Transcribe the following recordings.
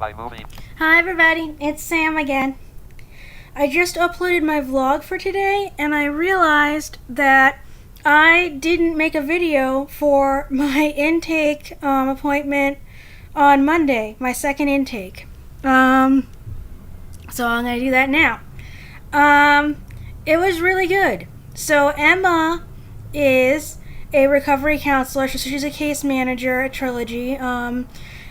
My movie. Hi everybody, it's Sam again. I just uploaded my vlog for today and I realized that I didn't make a video for my intake appointment on Monday, my second intake. So I'm going to do that now. It was really good. So Emma is a recovery counselor. She's a case manager at Trilogy.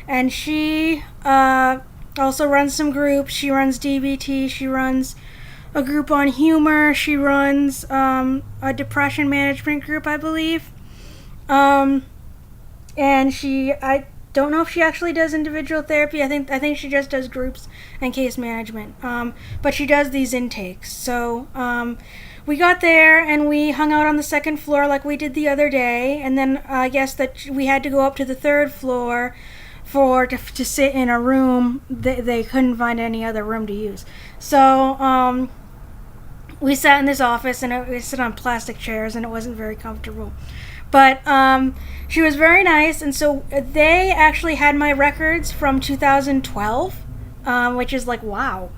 And she also runs some groups. She runs DBT. She runs a group on humor. She runs a depression management group, I believe. And I don't know if she actually does individual therapy. I think she just does groups and case management. But she does these intakes. So we got there and we hung out on the second floor like we did the other day. And then I guess that we had to go up to the third floor to sit in a room. They couldn't find any other room to use. So we sat in this office and we sit on plastic chairs and it wasn't very comfortable. But she was very nice, and so they actually had my records from 2012, which is like, wow,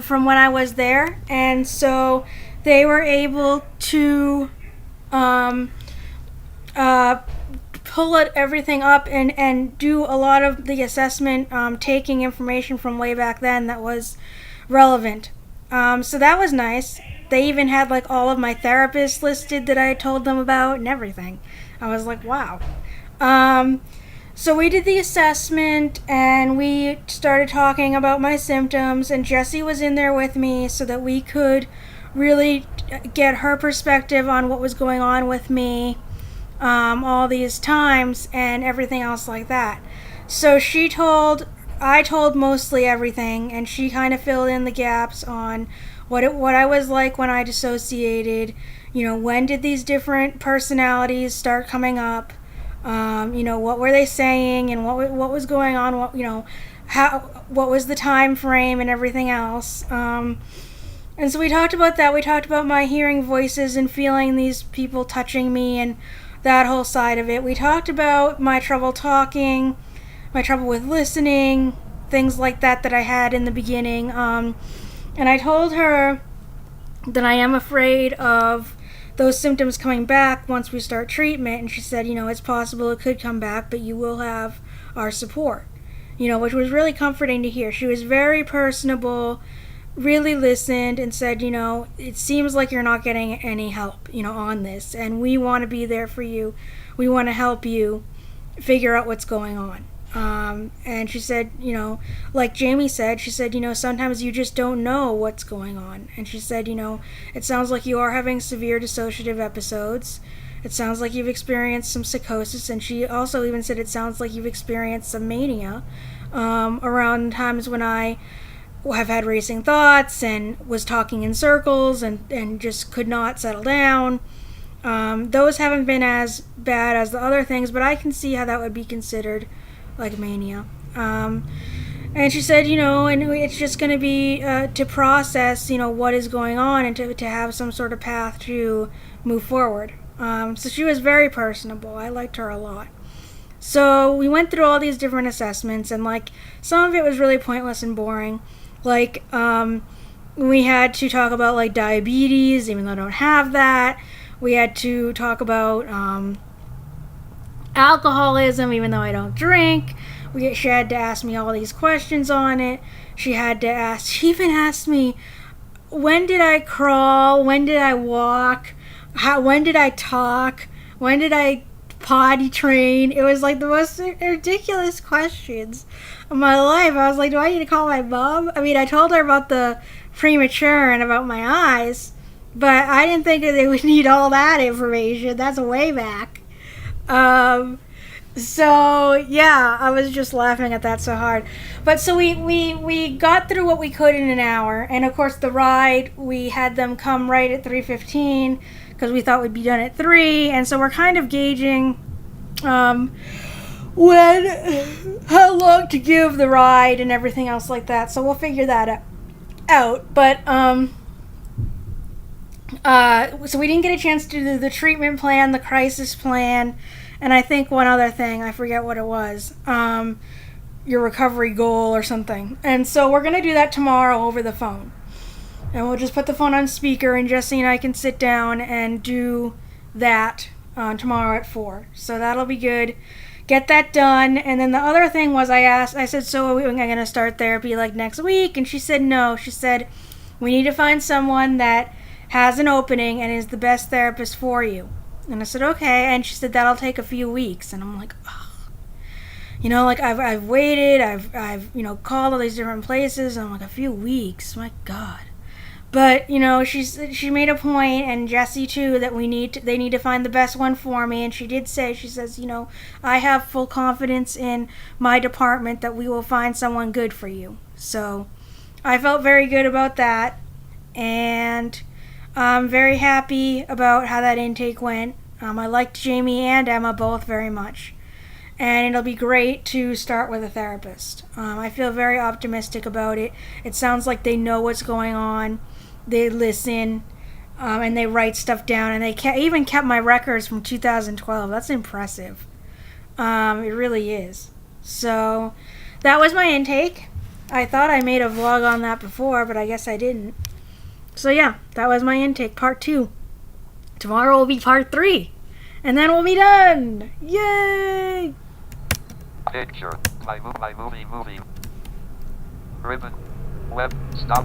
from when I was there. And so they were able to pull everything up and do a lot of the assessment, taking information from way back then that was relevant. So that was nice. They even had like all of my therapists listed that I told them about and everything. I was like, wow. So we did the assessment and we started talking about my symptoms, and Jessie was in there with me so that we could really get her perspective on what was going on with me all these times and everything else like that. So I told mostly everything, and she kind of filled in the gaps on what I was like when I dissociated. When did these different personalities start coming up? What were they saying, and what was going on? What was the time frame and everything else? And so we talked about that. We talked about my hearing voices and feeling these people touching me and that whole side of it. We talked about my trouble talking, my trouble with listening, things like that I had in the beginning. And I told her that I am afraid of those symptoms coming back once we start treatment. And she said, it's possible it could come back, but you will have our support, which was really comforting to hear. She was very personable, really listened, and said, it seems like you're not getting any help, on this. And we want to be there for you. We want to help you figure out what's going on. And she said, like Jamie said, she said, sometimes you just don't know what's going on. And she said, it sounds like you are having severe dissociative episodes. It sounds like you've experienced some psychosis. And she also even said it sounds like you've experienced some mania around times when I have had racing thoughts and was talking in circles and just could not settle down. Those haven't been as bad as the other things, but I can see how that would be considered like mania. And she said, and it's just going to be to process, what is going on, and to have some sort of path to move forward. So she was very personable. I liked her a lot. So we went through all these different assessments, and like some of it was really pointless and boring. Like we had to talk about like diabetes, even though I don't have that. We had to talk about alcoholism, even though I don't drink. She had to ask me all these questions on it. She even asked me, when did I crawl? When did I walk? When did I talk? When did I potty train? It was like the most ridiculous questions of my life. I was like, do I need to call my mom? I mean, I told her about the premature and about my eyes, but I didn't think that they would need all that information. That's way back. So yeah, I was just laughing at that so hard. But so we got through what we could in an hour, and of course the ride, we had them come right at 3:15 because we thought we'd be done at 3, and so we're kind of gauging how long to give the ride and everything else like that. So we'll figure that out. But so we didn't get a chance to do the treatment plan, the crisis plan, and I think one other thing, I forget what it was. your recovery goal or something. And so we're going to do that tomorrow over the phone. And we'll just put the phone on speaker, and Jesse and I can sit down and do that tomorrow at 4. So that'll be good. Get that done. And then the other thing was I said, so are we going to start therapy like next week? And she said no. She said, we need to find someone that has an opening and is the best therapist for you. And I said, okay. And she said, that'll take a few weeks. And I'm like, oh. You know, like I've waited, I've called all these different places, and I'm like, a few weeks, my God. But she made a point, and Jesse too, that they need to find the best one for me. And she did say, she says, I have full confidence in my department that we will find someone good for you. So I felt very good about that, and I'm very happy about how that intake went. I liked Jamie and Emma both very much. And it'll be great to start with a therapist. I feel very optimistic about it. It sounds like they know what's going on. They listen, and they write stuff down. And they even kept my records from 2012. That's impressive. It really is. So that was my intake. I thought I made a vlog on that before, but I guess I didn't. So yeah, that was my intake, part 2. Tomorrow will be part 3. And then we'll be done. Yay! Picture. My movie. Ribbon. Web. Stop.